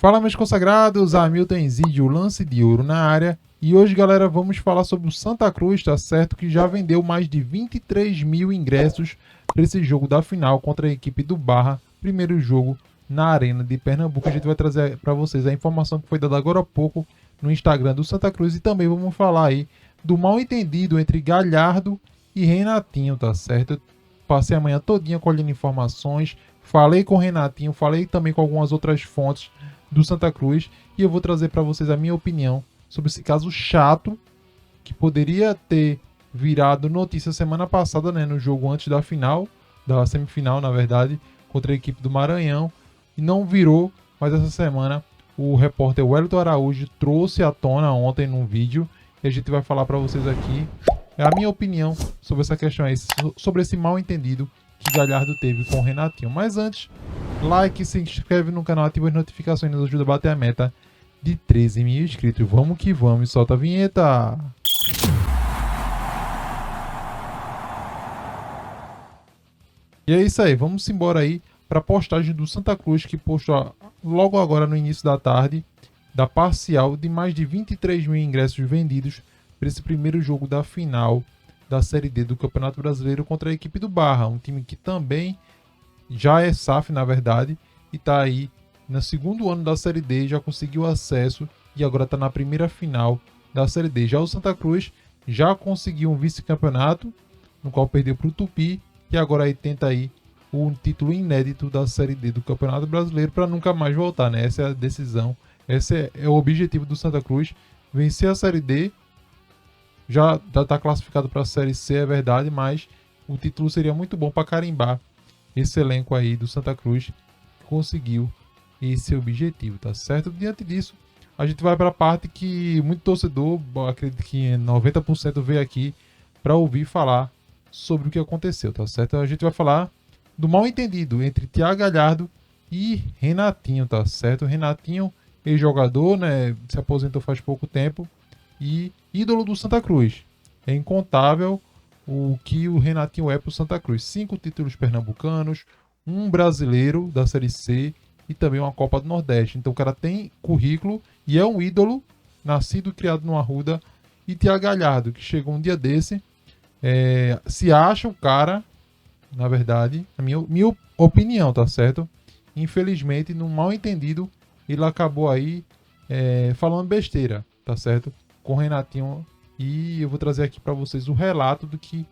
Fala, meus consagrados, Hamilton Enzídio, lance de ouro na área. E hoje, galera, vamos falar sobre o Santa Cruz, tá certo? Que já vendeu mais de 23 mil ingressos para esse jogo da final contra a equipe do Barra. Primeiro jogo na Arena de Pernambuco. A gente vai trazer para vocês a informação que foi dada agora há pouco no Instagram do Santa Cruz. E também vamos falar aí do mal entendido entre Galhardo e Renatinho, tá certo? Eu passei a manhã todinha colhendo informações. Falei com o Renatinho, falei também com algumas outras fontes do Santa Cruz e eu vou trazer para vocês a minha opinião sobre esse caso chato que poderia ter virado notícia semana passada, né, no jogo antes da final, da semifinal, na verdade, contra a equipe do Maranhão, e não virou, mas essa semana o repórter Wellington Araújo trouxe à tona ontem num vídeo e a gente vai falar para vocês aqui a minha opinião sobre essa questão aí, sobre esse mal entendido que Galhardo teve com o Renatinho. Mas antes, like, se inscreve no canal, ativa as notificações, nos ajuda a bater a meta de 13 mil inscritos. Vamos que vamos, solta a vinheta! E é isso aí, vamos embora aí para a postagem do Santa Cruz, que postou logo agora no início da tarde, da parcial de mais de 23 mil ingressos vendidos para esse primeiro jogo da final da Série D do Campeonato Brasileiro contra a equipe do Barra, um time que também já é SAF, na verdade, e está aí no segundo ano da Série D, já conseguiu acesso e agora está na primeira final da Série D. Já o Santa Cruz já conseguiu um vice-campeonato, no qual perdeu para o Tupi, e agora aí tenta aí um título inédito da Série D do Campeonato Brasileiro para nunca mais voltar, né? Essa é a decisão, esse é o objetivo do Santa Cruz, vencer a Série D. Já está classificado para a Série C, é verdade, mas o título seria muito bom para carimbar esse elenco aí do Santa Cruz que conseguiu esse objetivo, tá certo? Diante disso, a gente vai para a parte que muito torcedor, acredito que 90% veio aqui para ouvir falar sobre o que aconteceu, tá certo? A gente vai falar do mal entendido entre Thiago Galhardo e Renatinho, tá certo? Renatinho, ex-jogador, né, se aposentou faz pouco tempo e ídolo do Santa Cruz. É incontável o que o Renatinho é para o Santa Cruz. 5 títulos pernambucanos, um brasileiro da Série C e também uma Copa do Nordeste. Então o cara tem currículo e é um ídolo, nascido e criado no Arruda. E Thiago Galhardo, que chegou um dia desse, se acha o cara, na verdade, a minha opinião, tá certo? Infelizmente, num mal entendido, ele acabou aí falando besteira, tá certo? Com o Renatinho. E eu vou trazer aqui para vocês o relato do que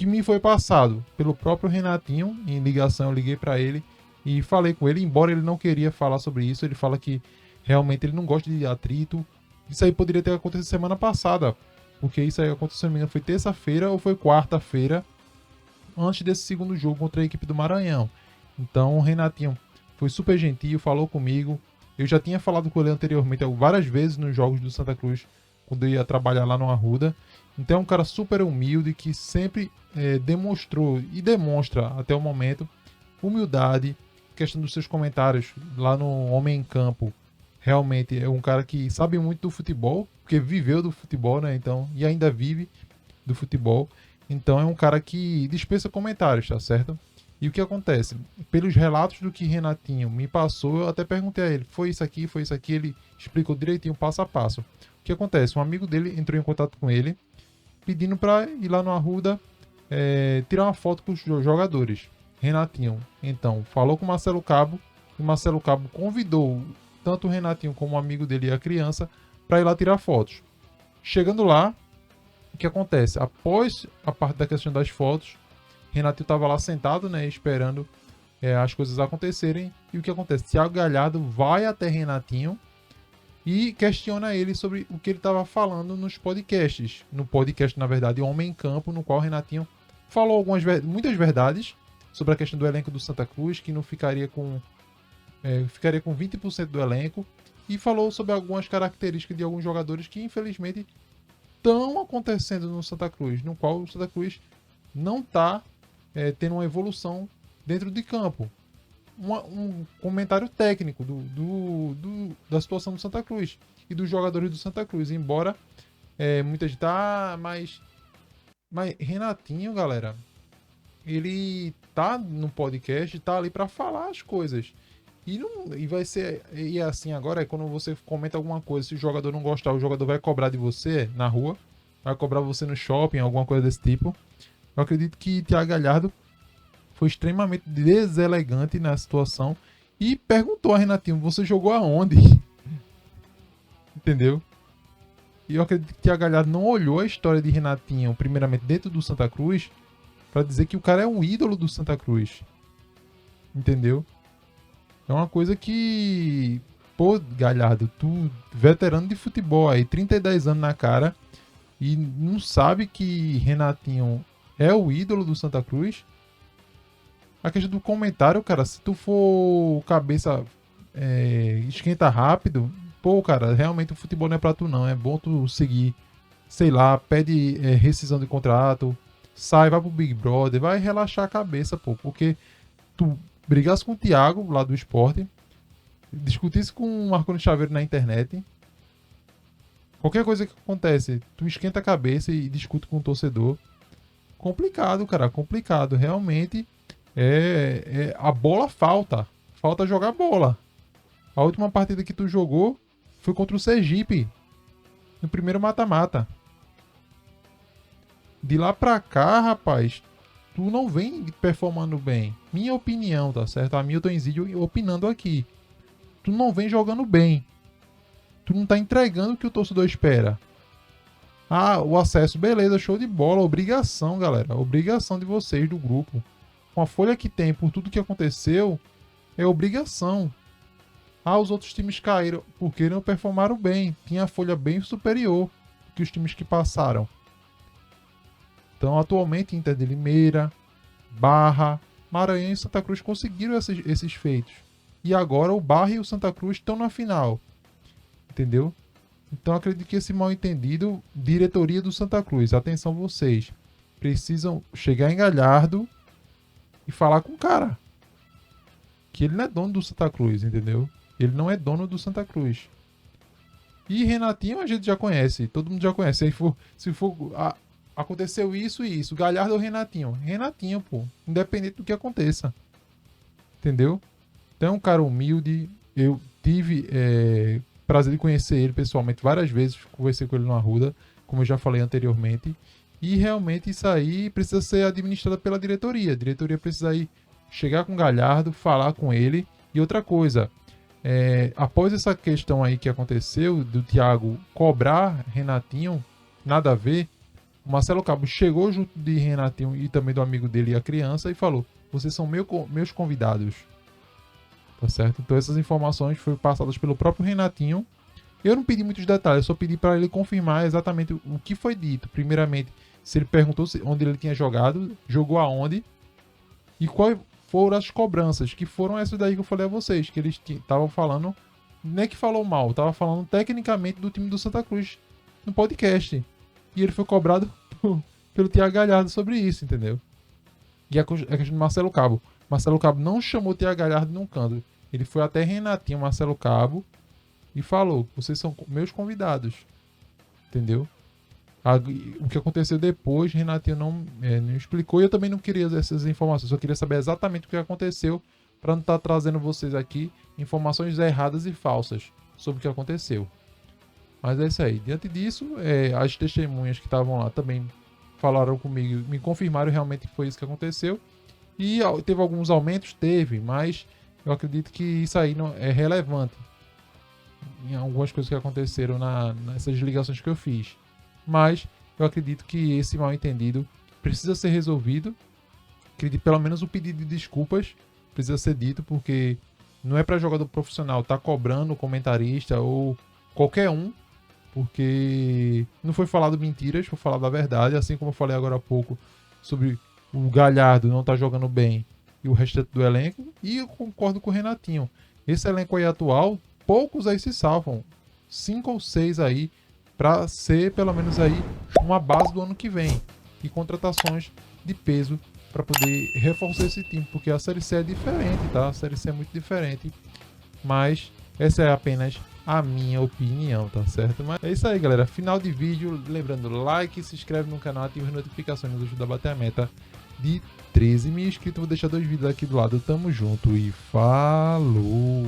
me foi passado pelo próprio Renatinho. Em ligação, eu liguei para ele e falei com ele, embora ele não queria falar sobre isso. Ele fala que realmente ele não gosta de atrito. Isso aí poderia ter acontecido semana passada, porque isso aí aconteceu, se não me engano, foi terça-feira ou foi quarta-feira, antes desse segundo jogo contra a equipe do Maranhão. Então o Renatinho foi super gentil, falou comigo. Eu já tinha falado com ele anteriormente várias vezes nos jogos do Santa Cruz, quando eu ia trabalhar lá no Arruda. Então é um cara super humilde que sempre demonstrou e demonstra até o momento humildade. Questão dos seus comentários lá no Homem em Campo, realmente é um cara que sabe muito do futebol, porque viveu do futebol, né? Então, e ainda vive do futebol. Então é um cara que dispensa comentários, tá certo? E o que acontece? Pelos relatos do que Renatinho me passou, eu até perguntei a ele, foi isso aqui, ele explicou direitinho, passo a passo. O que acontece? Um amigo dele entrou em contato com ele, pedindo para ir lá no Arruda tirar uma foto com os jogadores. Renatinho, então, falou com o Marcelo Cabo, e o Marcelo Cabo convidou tanto o Renatinho como o amigo dele e a criança para ir lá tirar fotos. Chegando lá, o que acontece? Após a parte da questão das fotos, Renatinho estava lá sentado, né, esperando as coisas acontecerem. E o que acontece? Thiago Galhardo vai até Renatinho e questiona ele sobre o que ele estava falando nos podcasts. No podcast, na verdade, Homem em Campo, no qual o Renatinho falou muitas verdades sobre a questão do elenco do Santa Cruz, que não ficaria com 20% do elenco, e falou sobre algumas características de alguns jogadores que infelizmente estão acontecendo no Santa Cruz, no qual o Santa Cruz não está tendo uma evolução dentro de campo. Um comentário técnico da situação do Santa Cruz e dos jogadores do Santa Cruz, embora muita gente mas Renatinho, galera, ele tá no podcast, tá ali para falar as coisas. E vai ser. E assim, agora é quando você comenta alguma coisa, se o jogador não gostar, o jogador vai cobrar de você na rua, vai cobrar você no shopping, alguma coisa desse tipo. Eu acredito que Thiago Galhardo foi extremamente deselegante na situação e perguntou a Renatinho: você jogou aonde? Entendeu? E eu acredito que Thiago Galhardo não olhou a história de Renatinho, primeiramente dentro do Santa Cruz, para dizer que o cara é um ídolo do Santa Cruz. Entendeu? É uma coisa que. Pô, Galhardo, tu, veterano de futebol aí, 32 anos na cara, e não sabe que Renatinho é o ídolo do Santa Cruz. A questão do comentário, cara, se tu for cabeça esquenta rápido, pô, cara, realmente o futebol não é pra tu não. É bom tu seguir, sei lá, pede rescisão de contrato, sai, vai pro Big Brother, vai relaxar a cabeça, pô, porque tu brigasse com o Thiago, lá do esporte, discutisse com o Marconi Chaveiro na internet, qualquer coisa que acontece, tu esquenta a cabeça e discute com o torcedor. Complicado, cara, complicado. Realmente a bola falta. Falta jogar bola. A última partida que tu jogou foi contra o Sergipe, no primeiro mata-mata. De lá pra cá, rapaz, tu não vem performando bem. Minha opinião, tá certo? A Milton Zidio opinando aqui. Tu não vem jogando bem. Tu não tá entregando o que o torcedor espera. Ah, o acesso, beleza, show de bola. Obrigação, galera. Obrigação de vocês do grupo. Com a folha que tem por tudo que aconteceu, é obrigação. Ah, os outros times caíram porque não performaram bem. Tinha a folha bem superior que os times que passaram. Então, atualmente, Inter de Limeira, Barra, Maranhão e Santa Cruz conseguiram esses feitos. E agora o Barra e o Santa Cruz estão na final. Entendeu? Então acredito que esse mal entendido, diretoria do Santa Cruz, atenção vocês, precisam chegar em Galhardo e falar com o cara. Que ele não é dono do Santa Cruz, entendeu? Ele não é dono do Santa Cruz. E Renatinho a gente já conhece, todo mundo já conhece. Se for aconteceu isso e isso, Galhardo ou Renatinho? Renatinho, pô, independente do que aconteça. Entendeu? Então é um cara humilde, eu tive prazer de conhecer ele pessoalmente várias vezes, conversei com ele no Arruda, como eu já falei anteriormente, e realmente isso aí precisa ser administrado pela diretoria. A diretoria precisa ir chegar com o Galhardo, falar com ele. E outra coisa, após essa questão aí que aconteceu, do Thiago cobrar Renatinho, nada a ver, o Marcelo Cabo chegou junto de Renatinho e também do amigo dele, a criança, e falou: vocês são meus convidados. Tá certo? Então essas informações foram passadas pelo próprio Renatinho. Eu não pedi muitos detalhes, eu só pedi para ele confirmar exatamente o que foi dito. Primeiramente, se ele perguntou onde ele tinha jogado, jogou aonde e quais foram as cobranças, que foram essas daí que eu falei a vocês, que eles estavam falando, nem que falou mal, estava falando tecnicamente do time do Santa Cruz no podcast. E ele foi cobrado pelo Thiago Galhardo sobre isso, entendeu? E a questão do Marcelo Cabo. Marcelo Cabo não chamou o Thiago Galhardo num canto. Ele foi até Renatinho, Marcelo Cabo, e falou: vocês são meus convidados. Entendeu? O que aconteceu depois, Renatinho não explicou. E eu também não queria essas informações. Eu queria saber exatamente o que aconteceu, para não estar trazendo vocês aqui informações erradas e falsas sobre o que aconteceu. Mas é isso aí. Diante disso, as testemunhas que estavam lá também falaram comigo, me confirmaram realmente que foi isso que aconteceu. E teve alguns aumentos? Teve, mas eu acredito que isso aí não é relevante em algumas coisas que aconteceram nessas ligações que eu fiz. Mas eu acredito que esse mal entendido precisa ser resolvido. Acredito pelo menos o pedido de desculpas precisa ser dito, porque não é para jogador profissional estar cobrando o comentarista ou qualquer um, porque não foi falado mentiras, foi falado a verdade, assim como eu falei agora há pouco sobre o Galhardo não tá jogando bem e o restante do elenco. E eu concordo com o Renatinho. Esse elenco aí atual, poucos aí se salvam. 5 ou 6 aí para ser pelo menos aí uma base do ano que vem. E contratações de peso para poder reforçar esse time, porque a Série C é diferente, tá? A Série C é muito diferente. Mas essa é apenas a minha opinião, tá certo? Mas é isso aí, galera. Final de vídeo. Lembrando, like, se inscreve no canal, ativa as notificações, nos ajuda a bater a meta de 13 mil inscritos. Vou deixar 2 vídeos aqui do lado. Tamo junto e falou!